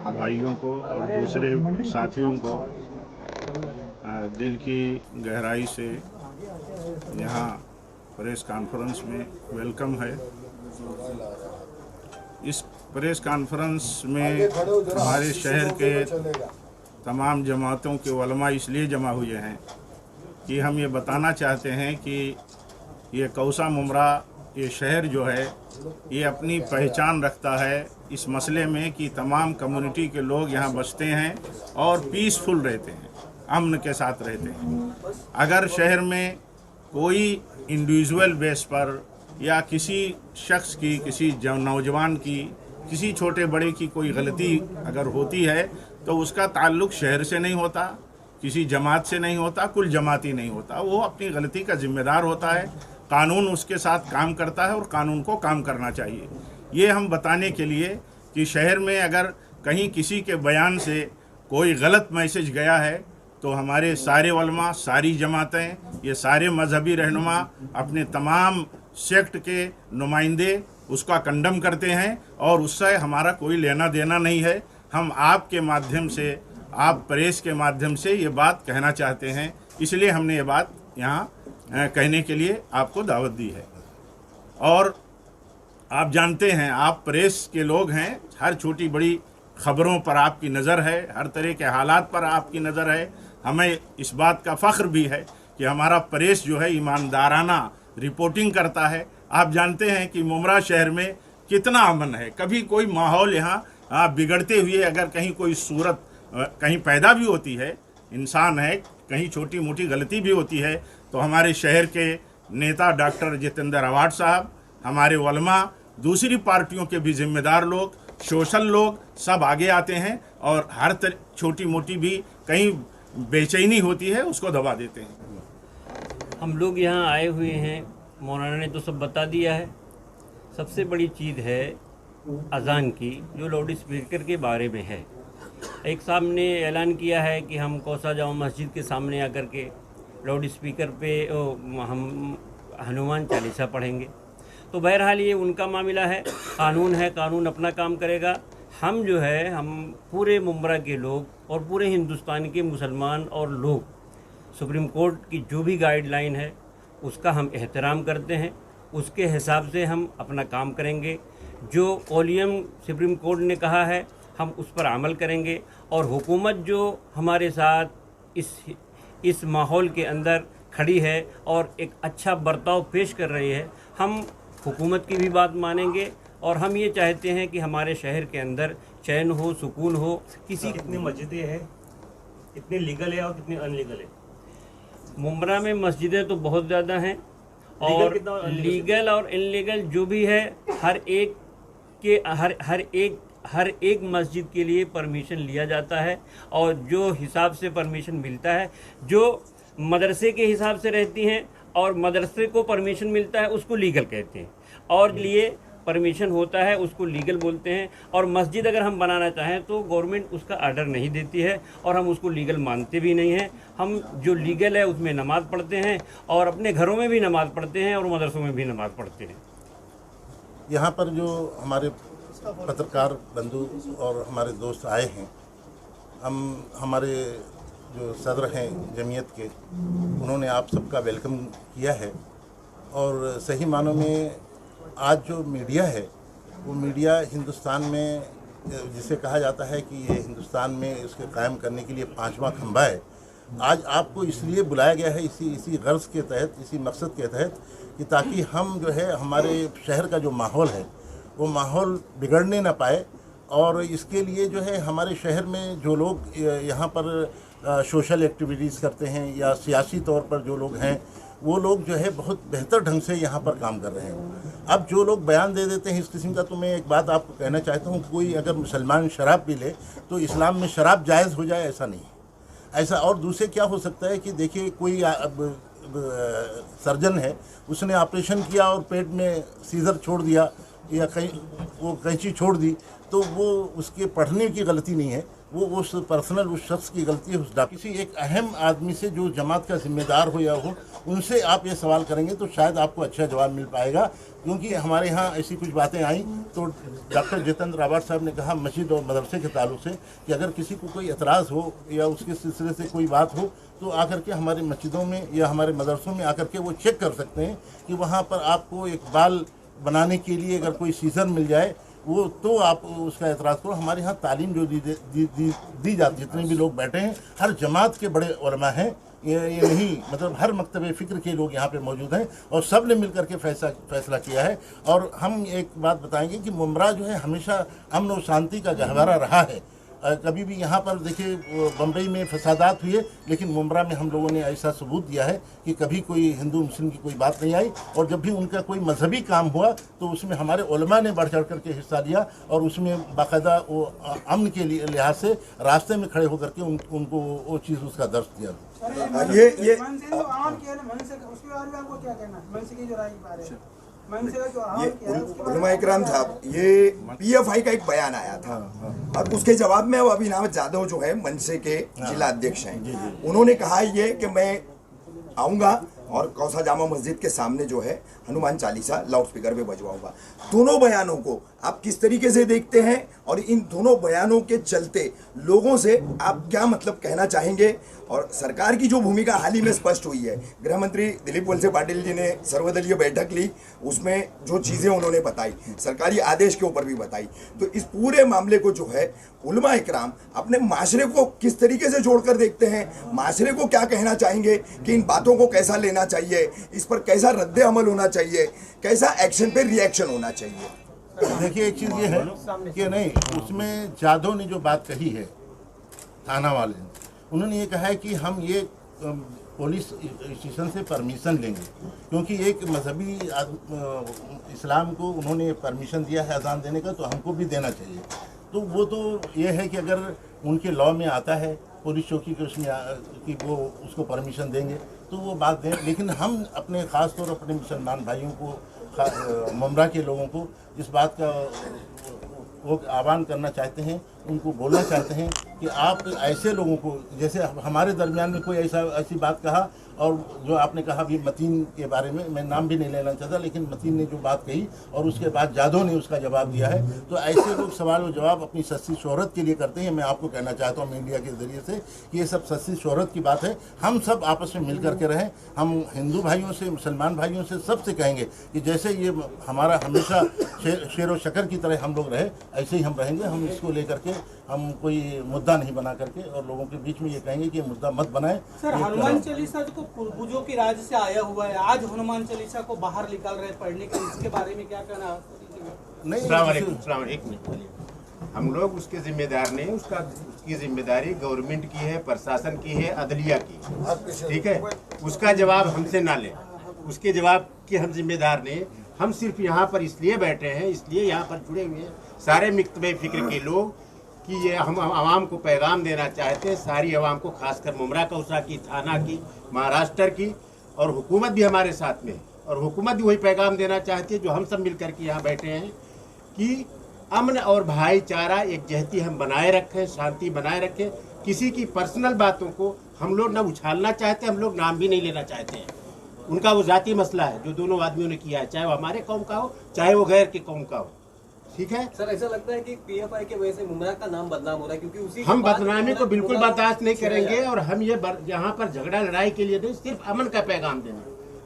भाइयों को और दूसरे साथियों को दिल की गहराई से यहाँ प्रेस कॉन्फ्रेंस में वेलकम है। इस प्रेस कॉन्फ्रेंस में हमारे शहर के तमाम जमातों के उलमा इसलिए जमा हुए हैं कि हम ये बताना चाहते हैं कि ये कौसा मुमरा ये शहर जो है ये अपनी पहचान रखता है इस मसले में कि तमाम कम्युनिटी के लोग यहाँ बसते हैं और पीसफुल रहते हैं, अमन के साथ रहते हैं। अगर शहर में कोई इंडिविजुअल बेस पर या किसी शख्स की, किसी नौजवान की, किसी छोटे बड़े की कोई गलती अगर होती है तो उसका ताल्लुक़ शहर से नहीं होता, किसी जमात से नहीं होता, कुल जमाती नहीं होता। वो अपनी गलती का जिम्मेदार होता है। कानून उसके साथ काम करता है और कानून को काम करना चाहिए। ये हम बताने के लिए कि शहर में अगर कहीं किसी के बयान से कोई गलत मैसेज गया है तो हमारे सारे उलमा, सारी जमातें, ये सारे मजहबी रहनुमा, अपने तमाम सेक्ट के नुमाइंदे उसका कंडम करते हैं और उससे हमारा कोई लेना देना नहीं है। हम आपके माध्यम से, आप प्रेस के माध्यम से ये बात कहना चाहते हैं, इसलिए हमने ये बात यहाँ कहने के लिए आपको दावत दी है। और आप जानते हैं, आप प्रेस के लोग हैं, हर छोटी बड़ी खबरों पर आपकी नज़र है, हर तरह के हालात पर आपकी नज़र है। हमें इस बात का फ़ख्र भी है कि हमारा प्रेस जो है ईमानदाराना रिपोर्टिंग करता है। आप जानते हैं कि मुमरा शहर में कितना अमन है। कभी कोई माहौल यहाँ बिगड़ते हुए अगर कहीं कोई सूरत कहीं पैदा भी होती है, इंसान है, कहीं छोटी मोटी गलती भी होती है, तो हमारे शहर के नेता डॉक्टर जितेंद्र अवार्ड साहब, हमारे उलमा, दूसरी पार्टियों के भी जिम्मेदार लोग, सोशल लोग सब आगे आते हैं और हर छोटी मोटी भी कहीं बेचैनी होती है उसको दबा देते हैं। हम लोग यहाँ आए हुए हैं, मौलाना ने तो सब बता दिया है। सबसे बड़ी चीज़ है अज़ान की, जो लाउड स्पीकर के बारे में है। एक साहब ने ऐलान किया है कि हम कौसा जामा मस्जिद के सामने आकर के लाउड स्पीकर पे हम हनुमान चालीसा पढ़ेंगे। तो बहरहाल ये उनका मामला है, कानून है, कानून अपना काम करेगा। हम जो है, हम पूरे मुमरा के लोग और पूरे हिंदुस्तान के मुसलमान और लोग सुप्रीम कोर्ट की जो भी गाइडलाइन है उसका हम एहतराम करते हैं, उसके हिसाब से हम अपना काम करेंगे। जो कॉलियम सुप्रीम कोर्ट ने कहा है हम उस पर अमल करेंगे। और हुकूमत जो हमारे साथ इस माहौल के अंदर खड़ी है और एक अच्छा बर्ताव पेश कर रही है, हम हुकूमत की भी बात मानेंगे। और हम ये चाहते हैं कि हमारे शहर के अंदर चैन हो, सुकून हो। कितनी मस्जिदें हैं, कितनी लीगल है और कितनी अनलीगल है? मुमरा में मस्जिदें तो बहुत ज़्यादा हैं और लीगल और इनलीगल जो भी है, हर एक मस्जिद के लिए परमिशन लिया जाता है। और जो हिसाब से परमिशन मिलता है, जो मदरसे के हिसाब से रहती हैं और मदरसे को परमिशन मिलता है उसको लीगल कहते हैं, और लिए परमिशन होता है उसको लीगल बोलते हैं। और मस्जिद अगर हम बनाना चाहें तो गवर्नमेंट उसका आर्डर नहीं देती है और हम उसको लीगल मानते भी नहीं हैं। हम जो लीगल है उसमें नमाज़ पढ़ते हैं और अपने घरों में भी नमाज़ पढ़ते हैं और मदरसों में भी नमाज़ पढ़ते हैं। यहाँ पर जो हमारे पत्रकार बंधु और हमारे दोस्त आए हैं, हमारे जो सदर हैं जमीयत के, उन्होंने आप सबका वेलकम किया है। और सही मानों में आज जो मीडिया है वो मीडिया हिंदुस्तान में, जिसे कहा जाता है कि ये हिंदुस्तान में इसके कायम करने के लिए पांचवा खंभा है। आज आपको इसलिए बुलाया गया है इसी गर्ज के तहत, इसी मकसद के तहत, कि ताकि हम जो है हमारे शहर का जो माहौल है वो माहौल बिगड़ने ना पाए। और इसके लिए जो है हमारे शहर में जो लोग यहाँ पर सोशल एक्टिविटीज़ करते हैं या सियासी तौर पर जो लोग हैं, वो लोग जो है बहुत बेहतर ढंग से यहाँ पर काम कर रहे हैं। अब जो लोग बयान दे देते हैं इस किस्म का, तो मैं एक बात आपको कहना चाहता हूँ, कोई अगर मुसलमान शराब पी ले तो इस्लाम में शराब जायज़ हो जाए, ऐसा नहीं है। ऐसा और दूसरे क्या हो सकता है कि देखिए कोई सर्जन है, उसने ऑपरेशन किया और पेट में सीजर छोड़ दिया या कहीं वो कैंची छोड़ दी, तो वो उसके पढ़ने की गलती नहीं है, वो उस पर्सनल उस शख्स की गलती है, उस किसी एक अहम आदमी से जो जमात का जिम्मेदार हो या हो, उनसे आप ये सवाल करेंगे तो शायद आपको अच्छा जवाब मिल पाएगा। क्योंकि हमारे यहाँ ऐसी कुछ बातें आई तो डॉक्टर जितेंद्र रावत साहब ने कहा मस्जिद और मदरसे के ताल्लुक से कि अगर किसी को कोई एतराज़ हो या उसके सिलसिले से कोई बात हो तो आकर के हमारे मस्जिदों में या हमारे मदरसों में आकर के वो चेक कर सकते हैं कि वहाँ पर आपको एक बाल बनाने के लिए अगर कोई सीज़र मिल जाए वो तो आप उसका एतराज़ करो। हमारे यहाँ तालीम जो दी जाती, जितने भी लोग बैठे हैं हर जमात के बड़े उलमा हैं, ये नहीं मतलब हर मकतबे फ़िक्र के लोग यहाँ पे मौजूद हैं और सब ने मिल करके फैसला किया है। और हम एक बात बताएंगे कि मुमरा जो है हमेशा अमन और शांति का गहवारा रहा है। कभी भी यहाँ पर देखिए बम्बई में फसादात हुए, लेकिन मुमरा में हम लोगों ने ऐसा सबूत दिया है कि कभी कोई हिंदू मुस्लिम की कोई बात नहीं आई। और जब भी उनका कोई मजहबी काम हुआ तो उसमें हमारे उलमा ने बढ़ चढ़ करके हिस्सा लिया और उसमें बाकायदा वो अमन के लिहाज से रास्ते में खड़े होकर के उनको वो चीज़ उसका दर्ज दिया। ये उलमा इकराम साहब, ये पीएफआई का एक बयान आया था और उसके जवाब में अब अभिनव जाधव जो है मनसे के जिला अध्यक्ष हैं, उन्होंने कहा ये कि मैं आऊंगा और कौसा जामा मस्जिद के सामने जो है हनुमान चालीसा लाउड स्पीकर पे बजवाऊंगा। दोनों बयानों को आप किस तरीके से देखते हैं और इन दोनों बयानों के चलते लोगों से आप क्या मतलब कहना चाहेंगे? और सरकार की जो भूमिका हाल ही में स्पष्ट हुई है, गृह मंत्री दिलीप वलसे पाटिल जी ने सर्वदलीय बैठक ली, उसमें जो चीज़ें उन्होंने बताई, सरकारी आदेश के ऊपर भी बताई, तो इस पूरे मामले को जो है उलमा इकराम अपने माशरे को किस तरीके से जोड़कर देखते हैं? माशरे को क्या कहना चाहेंगे कि इन बातों को कैसा लेना चाहिए, इस पर कैसा रद्द अमल होना चाहिए, कैसा एक्शन पे रिएक्शन होना चाहिए? देखिए एक चीज़ ये है कि नहीं, उसमें जाधव ने जो बात कही है, थाना वाले ने, उन्होंने ये कहा है कि हम ये पुलिस स्टेशन से परमिशन लेंगे, क्योंकि एक मजहबी इस्लाम को उन्होंने परमिशन दिया है अजान देने का, तो हमको भी देना चाहिए। तो वो तो ये है कि अगर उनके लॉ में आता है पुलिस चौकी के उसमें कि वो उसको परमिशन देंगे तो वो बात दें, लेकिन हम अपने ख़ास तौर अपने मुसलमान भाइयों को, मुमरा के लोगों को इस बात का वो आह्वान करना चाहते हैं, उनको बोलना चाहते हैं कि आप ऐसे लोगों को, जैसे हमारे दरमियान में कोई ऐसी बात कहा, और जो आपने कहा अभी मतीन के बारे में, मैं नाम भी नहीं लेना चाहता, लेकिन मतीन ने जो बात कही और उसके बाद जाधव ने उसका जवाब दिया है, तो ऐसे लोग सवाल और जवाब अपनी सस्ती शोहरत के लिए करते हैं। मैं आपको कहना चाहता हूँ मीडिया के ज़रिए से कि ये सब सस्ती शोहरत की बात है। हम सब आपस में मिल करके रहें। हम हिंदू भाइयों से, मुसलमान भाइयों से, सबसे कहेंगे कि जैसे ये हमारा हमेशा शेर व शकर की तरह हम लोग रहे, ऐसे ही हम रहेंगे। हम इसको लेकर के हम कोई मुद्दा नहीं बना करके और लोगों के बीच में ये कहेंगे कि मुद्दा मत बनाएं। सर, हनुमान चालीसा को पूर्वजों की राज्य से आया हुआ है, आज हनुमान चालीसा को बाहर निकाल रहे पढ़ने के, इसके बारे में क्या कहना है? नहीं, एक मिनट, हम लोग उसके जिम्मेदार नहीं, उसकी जिम्मेदारी गवर्नमेंट की है, प्रशासन की है, अदलिया की, ठीक है। उसका जवाब हमसे ना ले, उसके जवाब के हम जिम्मेदार नहीं। हम सिर्फ यहाँ पर इसलिए बैठे हैं, इसलिए यहाँ पर जुड़े हुए हैं सारे मकतबे फिक्र के लोग कि ये हम आवाम को पैगाम देना चाहते हैं, सारी आवाम को, खासकर मुमरा कौसा की, थाना की, महाराष्ट्र की, और हुकूमत भी हमारे साथ में है, और हुकूमत भी वही पैगाम देना चाहती है जो हम सब मिल कर के यहाँ बैठे हैं कि अमन और भाईचारा एकजहती हम बनाए रखें, शांति बनाए रखें। किसी की पर्सनल बातों को हम लोग ना उछालना चाहते, हम लोग नाम भी नहीं लेना चाहते हैं। उनका वो जाती मसला है जो दोनों आदमियों ने किया है, चाहे वो हमारे कौम का हो, चाहे वो गैर के कौम का हो, ठीक है। सर, ऐसा लगता है कि पीएफआई के वजह से मुमरा का नाम बदनाम हो रहा है, क्योंकि उसी हम बदनामी को बिल्कुल बर्दाश्त नहीं करेंगे। और हम ये यहाँ पर झगड़ा लड़ाई के लिए नहीं, सिर्फ अमन का पैगाम देना।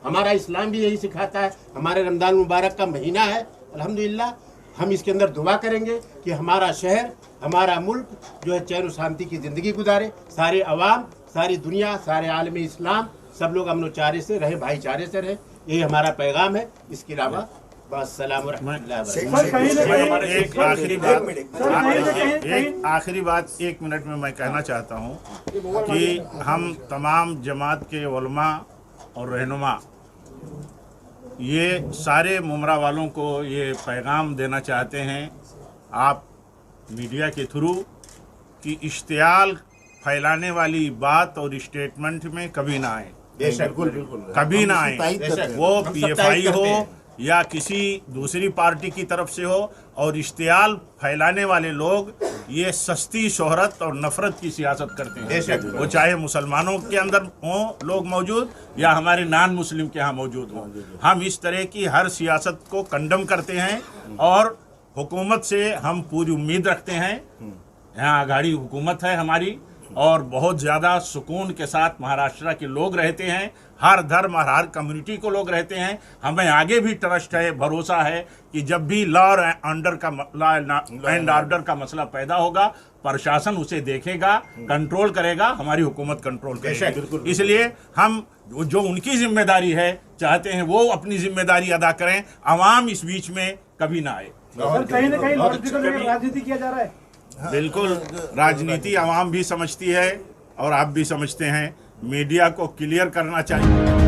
हमारा इस्लाम भी यही सिखाता है। हमारे रमजान मुबारक का महीना है, अल्हम्दुलिल्लाह। हम इसके अंदर दुआ करेंगे कि हमारा शहर, हमारा मुल्क जो है चैन और शांति की ज़िंदगी गुजारे, सारे अवाम, सारी दुनिया, सारे आलम इस्लाम, सब लोग अमनोचारे से रहे, भाईचारे से रहे। यही हमारा पैगाम है। इसके अलावा बस सलाम व रहमतुल्लाह। एक आखिरी बात 1 मिनट में मैं कहना चाहता हूँ कि हम तमाम जमात के उलमा और रहनुमा, ये सारे मुमरा वालों को ये पैगाम देना चाहते हैं आप मीडिया के थ्रू कि इश्तियाल फैलाने वाली बात और स्टेटमेंट में कभी ना आए, बिल्कुल कभी ना आए। वो पीएफआई हो या किसी दूसरी पार्टी की तरफ से हो, और इश्तियाल फैलाने वाले लोग ये सस्ती शोहरत और नफरत की सियासत करते हैं। वो चाहे मुसलमानों के अंदर हों लोग मौजूद या हमारे नॉन मुस्लिम के यहाँ मौजूद हों। हम इस तरह की हर सियासत को कंडम करते हैं और हुकूमत से हम पूरी उम्मीद रखते हैं। यहाँ आघाड़ी हुकूमत है हमारी, और बहुत ज़्यादा सुकून के साथ महाराष्ट्र के लोग रहते हैं, हर धर्म और हर कम्युनिटी को लोग रहते हैं। हमें आगे भी ट्रस्ट है, भरोसा है कि जब भी लॉ एंड ऑर्डर का मसला पैदा होगा, प्रशासन उसे देखेगा, कंट्रोल करेगा, हमारी हुकूमत कंट्रोल करेगी। इसलिए हम जो उनकी जिम्मेदारी है चाहते हैं वो अपनी जिम्मेदारी अदा करें, आवाम इस बीच में कभी ना आए। कहीं ना कहीं राजनीति किया जा रहा है। बिल्कुल, राजनीति आवाम भी समझती है और आप भी समझते हैं। मीडिया को क्लियर करना चाहिए।